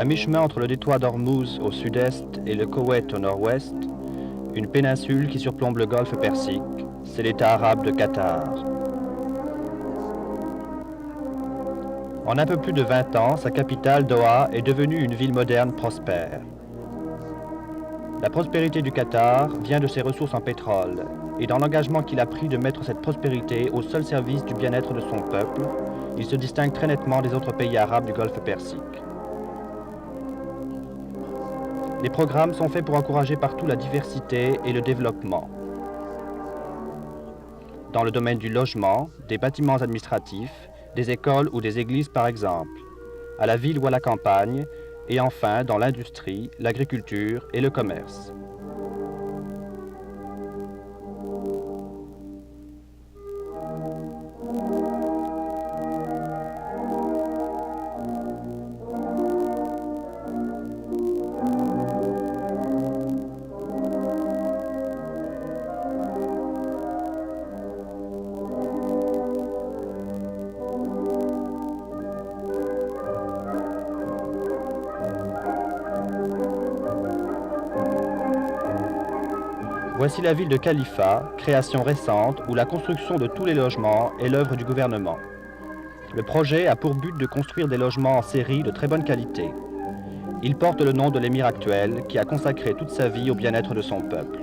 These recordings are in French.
À mi-chemin entre le détroit d'Ormuz au sud-est et le Koweït au nord-ouest, une péninsule qui surplombe le golfe Persique, c'est l'État arabe de Qatar. En un peu plus de 20 ans, sa capitale, Doha, est devenue une ville moderne prospère. La prospérité du Qatar vient de ses ressources en pétrole et dans l'engagement qu'il a pris de mettre cette prospérité au seul service du bien-être de son peuple, il se distingue très nettement des autres pays arabes du golfe Persique. Les programmes sont faits pour encourager partout la diversité et le développement. Dans le domaine du logement, des bâtiments administratifs, des écoles ou des églises par exemple, à la ville ou à la campagne, et enfin dans l'industrie, l'agriculture et le commerce. Voici la ville de Khalifa, création récente où la construction de tous les logements est l'œuvre du gouvernement. Le projet a pour but de construire des logements en série de très bonne qualité. Il porte le nom de l'émir actuel qui a consacré toute sa vie au bien-être de son peuple.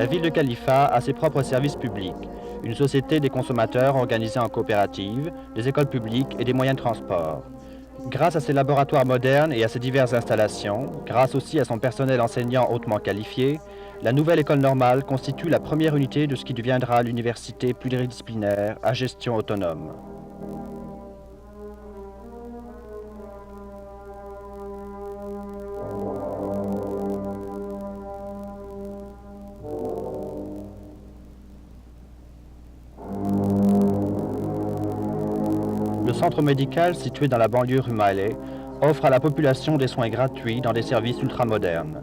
La ville de Khalifa a ses propres services publics, une société des consommateurs organisée en coopérative, des écoles publiques et des moyens de transport. Grâce à ses laboratoires modernes et à ses diverses installations, grâce aussi à son personnel enseignant hautement qualifié, la nouvelle école normale constitue la première unité de ce qui deviendra l'université pluridisciplinaire à gestion autonome. Le centre médical situé dans la banlieue Rumaileh offre à la population des soins gratuits dans des services ultramodernes.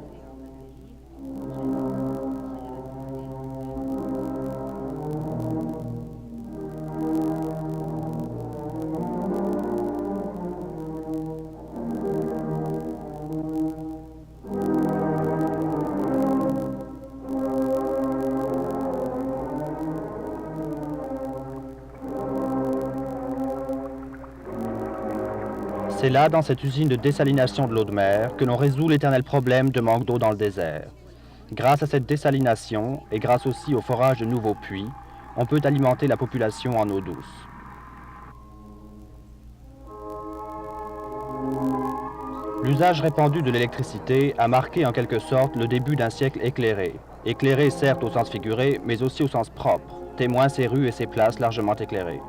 C'est là, dans cette usine de dessalination de l'eau de mer, que l'on résout l'éternel problème de manque d'eau dans le désert. Grâce à cette dessalination, et grâce aussi au forage de nouveaux puits, on peut alimenter la population en eau douce. L'usage répandu de l'électricité a marqué en quelque sorte le début d'un siècle éclairé. Éclairé certes au sens figuré, mais aussi au sens propre, témoin ses rues et ses places largement éclairées.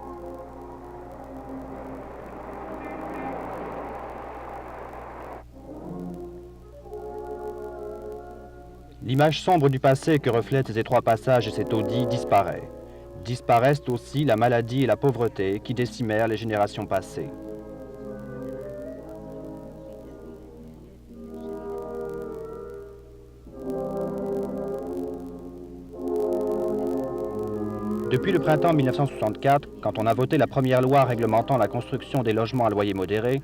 L'image sombre du passé que reflètent ces étroits passages et ces taudis disparaît. Disparaissent aussi la maladie et la pauvreté qui décimèrent les générations passées. Depuis le printemps 1964, quand on a voté la première loi réglementant la construction des logements à loyer modéré,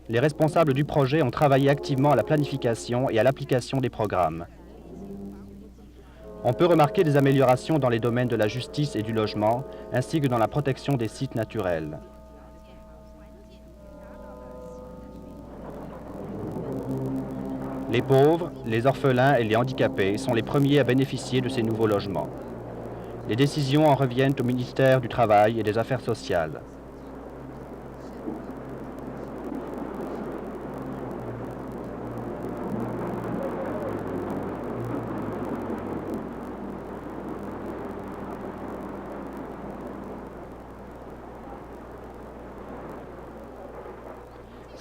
les responsables du projet ont travaillé activement à la planification et à l'application des programmes. On peut remarquer des améliorations dans les domaines de la justice et du logement, ainsi que dans la protection des sites naturels. Les pauvres, les orphelins et les handicapés sont les premiers à bénéficier de ces nouveaux logements. Les décisions en reviennent au ministère du Travail et des Affaires sociales.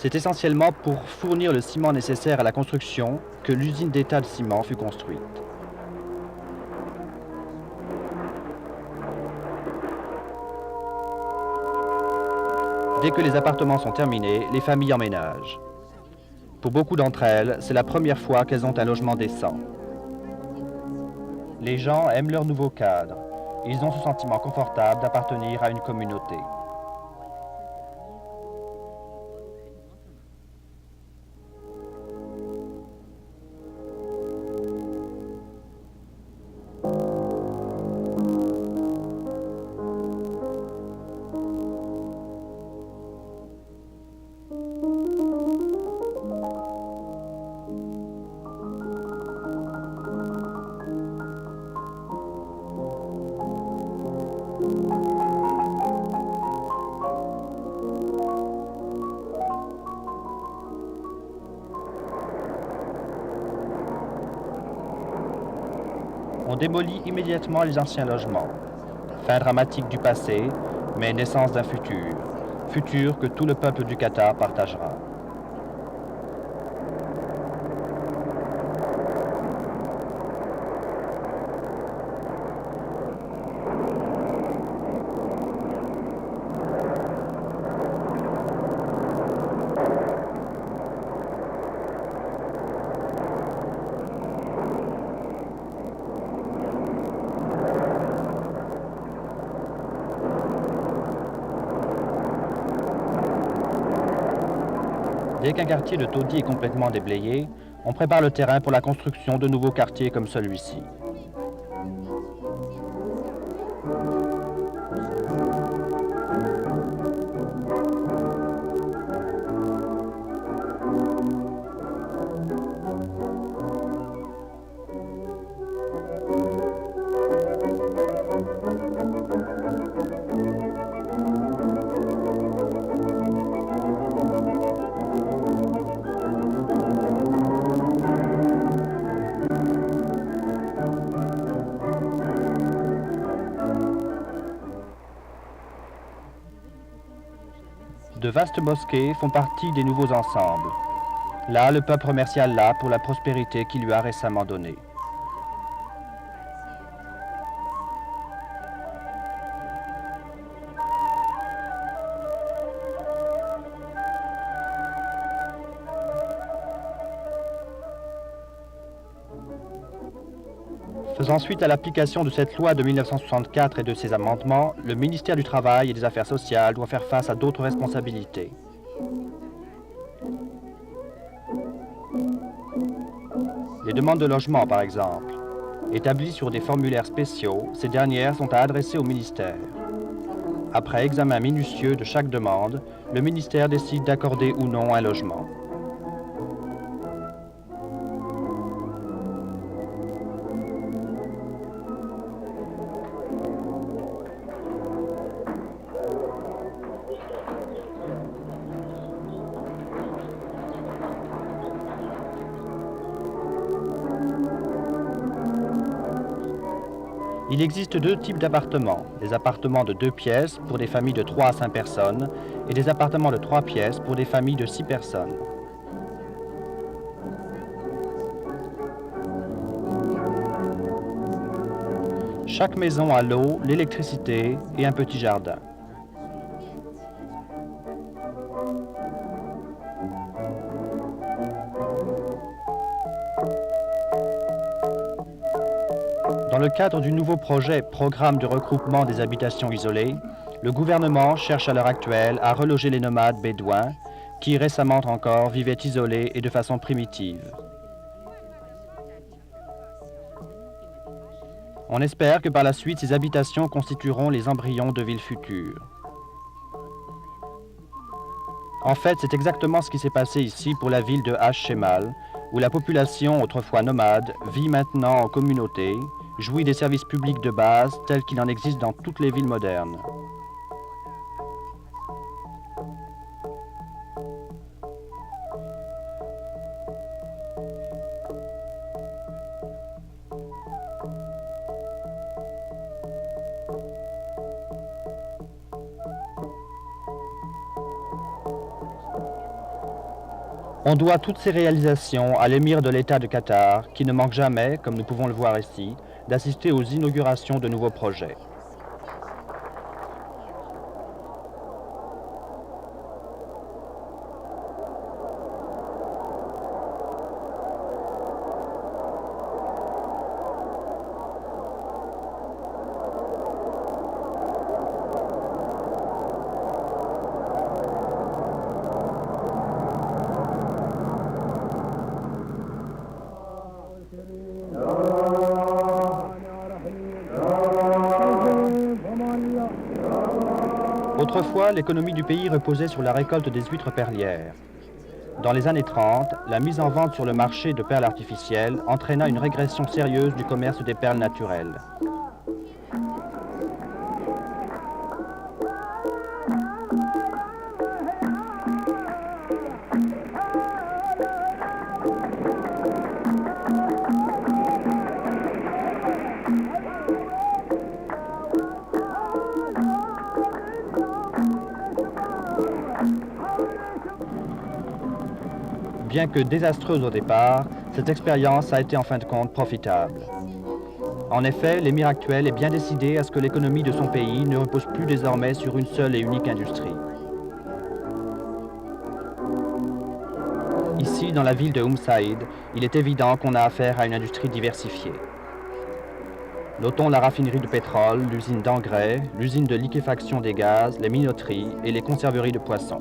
C'est essentiellement pour fournir le ciment nécessaire à la construction que l'usine d'État de ciment fut construite. Dès que les appartements sont terminés, les familles emménagent. Pour beaucoup d'entre elles, c'est la première fois qu'elles ont un logement décent. Les gens aiment leur nouveau cadre. Ils ont ce sentiment confortable d'appartenir à une communauté. On démolit immédiatement les anciens logements. Fin dramatique du passé, mais naissance d'un futur. Futur que tout le peuple du Qatar partagera. Dès qu'un quartier de taudis est complètement déblayé, on prépare le terrain pour la construction de nouveaux quartiers comme celui-ci. De vastes mosquées font partie des nouveaux ensembles. Là, le peuple remercie Allah pour la prospérité qu'il lui a récemment donnée. Faisant suite à l'application de cette loi de 1964 et de ses amendements, le ministère du Travail et des Affaires sociales doit faire face à d'autres responsabilités. Les demandes de logement, par exemple. Établies sur des formulaires spéciaux, ces dernières sont à adresser au ministère. Après examen minutieux de chaque demande, le ministère décide d'accorder ou non un logement. Il existe deux types d'appartements, des appartements de 2 pièces pour des familles de 3 à 5 personnes et des appartements de 3 pièces pour des familles de 6 personnes. Chaque maison a l'eau, l'électricité et un petit jardin. Dans le cadre du nouveau projet Programme de regroupement des habitations isolées, le gouvernement cherche à l'heure actuelle à reloger les nomades bédouins qui récemment encore vivaient isolés et de façon primitive. On espère que par la suite, ces habitations constitueront les embryons de villes futures. En fait, c'est exactement ce qui s'est passé ici pour la ville de H-Shemal, où la population, autrefois nomade, vit maintenant en communauté, jouit des services publics de base tels qu'il en existe dans toutes les villes modernes. On doit toutes ces réalisations à l'émir de l'État de Qatar, qui ne manque jamais, comme nous pouvons le voir ici, d'assister aux inaugurations de nouveaux projets. Autrefois, l'économie du pays reposait sur la récolte des huîtres perlières. Dans les années 30, la mise en vente sur le marché de perles artificielles entraîna une régression sérieuse du commerce des perles naturelles. Bien que désastreuse au départ, cette expérience a été en fin de compte profitable. En effet, l'émir actuel est bien décidé à ce que l'économie de son pays ne repose plus désormais sur une seule et unique industrie. Ici, dans la ville de Saïd, il est évident qu'on a affaire à une industrie diversifiée. Notons la raffinerie de pétrole, l'usine d'engrais, l'usine de liquéfaction des gaz, les minoteries et les conserveries de poissons.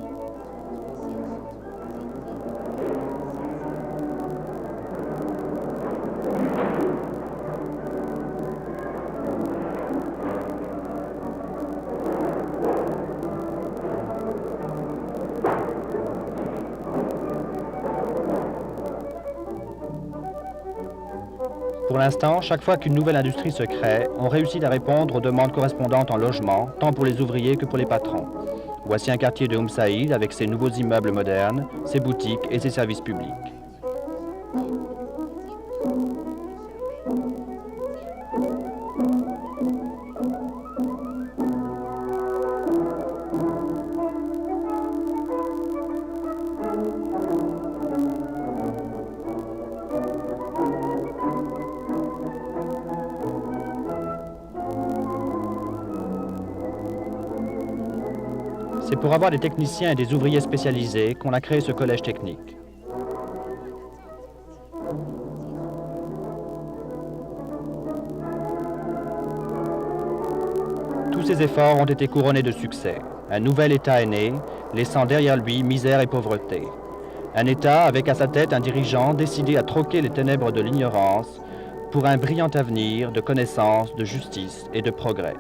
Pour l'instant, chaque fois qu'une nouvelle industrie se crée, on réussit à répondre aux demandes correspondantes en logement, tant pour les ouvriers que pour les patrons. Voici un quartier de Saïd avec ses nouveaux immeubles modernes, ses boutiques et ses services publics. C'est pour avoir des techniciens et des ouvriers spécialisés qu'on a créé ce collège technique. Tous ces efforts ont été couronnés de succès. Un nouvel État est né, laissant derrière lui misère et pauvreté. Un État avec à sa tête un dirigeant décidé à troquer les ténèbres de l'ignorance pour un brillant avenir de connaissance, de justice et de progrès.